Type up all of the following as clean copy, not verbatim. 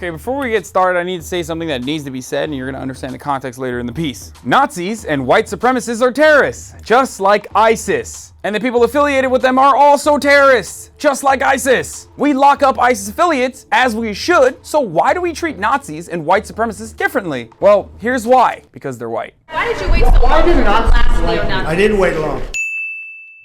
Okay, before we get started, I need to say something that needs to be said, and you're going to understand the context later in the piece. Nazis and white supremacists are terrorists, just like ISIS. And the people affiliated with them are also terrorists, just like ISIS. We lock up ISIS affiliates, as we should, so why do we treat Nazis and white supremacists differently? Well, here's why. Because they're white. Why did you wait so long? Why did Nazis neo-Nazis? I didn't wait long.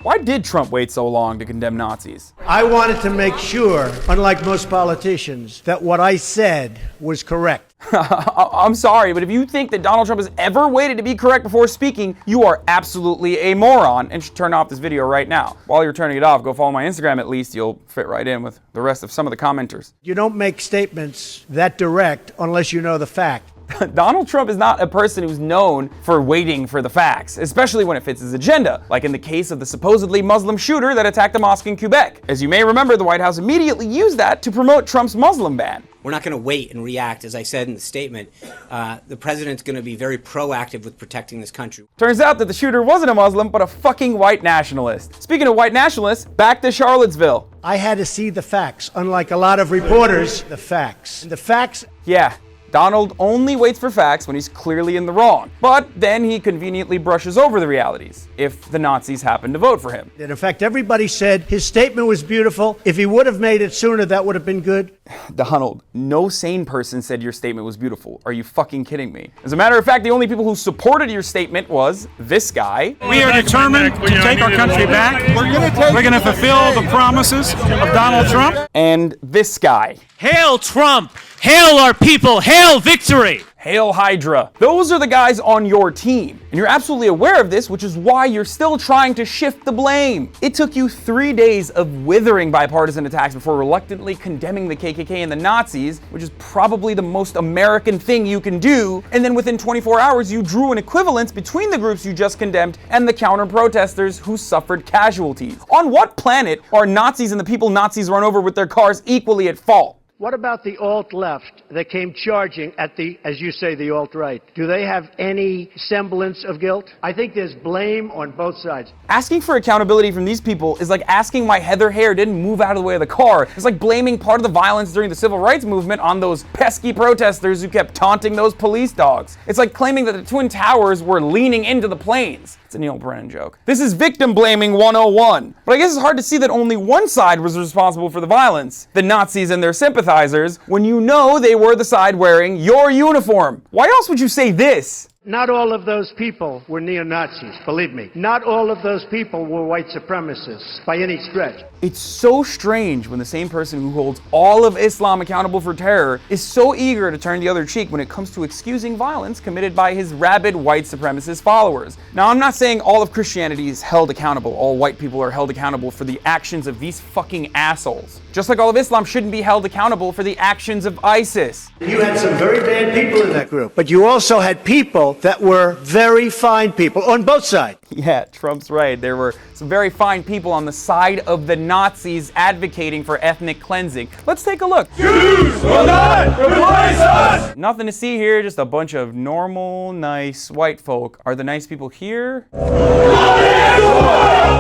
Why did Trump wait so long to condemn Nazis? I wanted to make sure, unlike most politicians, that what I said was correct. I'm sorry, but if you think that Donald Trump has ever waited to be correct before speaking, you are absolutely a moron and should turn off this video right now. While you're turning it off, go follow my Instagram at least. You'll fit right in with the rest of some of the commenters. You don't make statements that direct unless you know the fact. Donald Trump is not a person who's known for waiting for the facts, especially when it fits his agenda, like in the case of the supposedly Muslim shooter that attacked a mosque in Quebec. As you may remember, the White House immediately used that to promote Trump's Muslim ban. We're not going to wait and react. As I said in the statement, the president's going to be very proactive with protecting this country. Turns out that the shooter wasn't a Muslim, but a fucking white nationalist. Speaking of white nationalists, back to Charlottesville. I had to see the facts. Unlike a lot of reporters, the facts. The facts. Yeah. Donald only waits for facts when he's clearly in the wrong, but then he conveniently brushes over the realities, if the Nazis happen to vote for him. In fact, everybody said his statement was beautiful. If he would have made it sooner, that would have been good. Donald, no sane person said your statement was beautiful. Are you fucking kidding me? As a matter of fact, the only people who supported your statement was this guy. We are determined to take our country back. We're going to fulfill the promises of Donald Trump. And this guy. Hail Trump! Hail our people! Hail victory! Hail Hydra. Those are the guys on your team. And you're absolutely aware of this, which is why you're still trying to shift the blame. It took you 3 days of withering bipartisan attacks before reluctantly condemning the KKK and the Nazis, which is probably the most American thing you can do. And then within 24 hours, you drew an equivalence between the groups you just condemned and the counter-protesters who suffered casualties. On what planet are Nazis and the people Nazis run over with their cars equally at fault? What about the alt-left that came charging at the, as you say, the alt-right? Do they have any semblance of guilt? I think there's blame on both sides. Asking for accountability from these people is like asking why Heather Heyer didn't move out of the way of the car. It's like blaming part of the violence during the civil rights movement on those pesky protesters who kept taunting those police dogs. It's like claiming that the Twin Towers were leaning into the planes. It's a Neil Brennan joke. This is victim blaming 101. But I guess it's hard to see that only one side was responsible for the violence, the Nazis and their sympathizers, when you know they were the side wearing your uniform. Why else would you say this? Not all of those people were neo-Nazis, believe me. Not all of those people were white supremacists, by any stretch. It's so strange when the same person who holds all of Islam accountable for terror is so eager to turn the other cheek when it comes to excusing violence committed by his rabid white supremacist followers. Now, I'm not saying all of Christianity is held accountable. All white people are held accountable for the actions of these fucking assholes. Just like all of Islam shouldn't be held accountable for the actions of ISIS. You had some very bad people in that group, but you also had people that were very fine people on both sides. Yeah, Trump's right. There were some very fine people on the side of the Nazis advocating for ethnic cleansing. Let's take a look. Jews will not replace us! Nothing to see here, just a bunch of normal, nice white folk. Are the nice people here?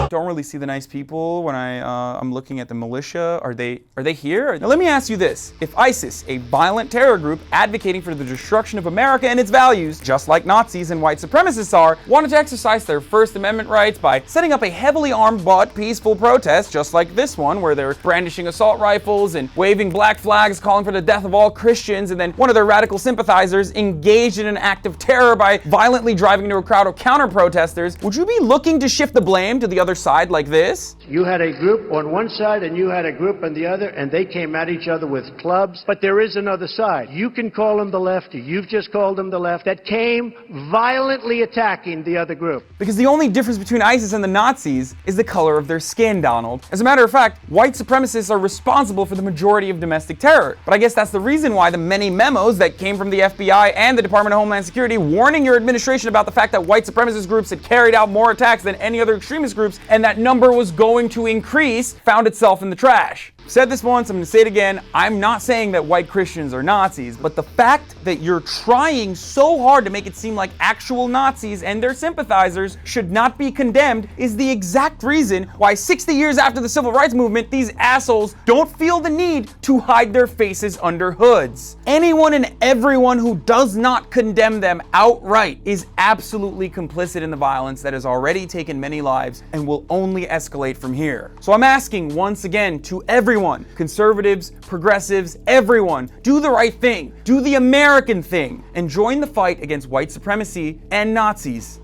Don't really see the nice people when I'm looking at the militia. Are they here? Now let me ask you this. If ISIS, a violent terror group advocating for the destruction of America and its values, just like Nazis and white supremacists are, wanted to exercise their First Amendment rights by setting up a heavily armed but peaceful protest, just like this one, where they're brandishing assault rifles and waving black flags calling for the death of all Christians, and then one of their radical sympathizers engaged in an act of terror by violently driving into a crowd of counter-protesters, would you be looking to shift the blame to the other side like this? You had a group on one side and you had a group on the other, and they came at each other with clubs. But there is another side. You can call them the left, you've just called them the left, that came violently attacking the other group. Because the only difference between ISIS and the Nazis is the color of their skin, Donald. As a matter of fact, white supremacists are responsible for the majority of domestic terror. But I guess that's the reason why the many memos that came from the FBI and the Department of Homeland Security warning your administration about the fact that white supremacist groups had carried out more attacks than any other extremist groups, and that number was going to increase, found itself in the trash. Said this once, I'm going to say it again. I'm not saying that white Christians are Nazis, but the fact that you're trying so hard to make it seem like actual Nazis and their sympathizers should not be condemned is the exact reason why 60 years after the Civil Rights Movement, these assholes don't feel the need to hide their faces under hoods. Anyone and everyone who does not condemn them outright is absolutely complicit in the violence that has already taken many lives and will only escalate from here. So I'm asking once again to everyone, conservatives, progressives, everyone, do the right thing, do the American thing, and join the fight against white supremacy and Nazis.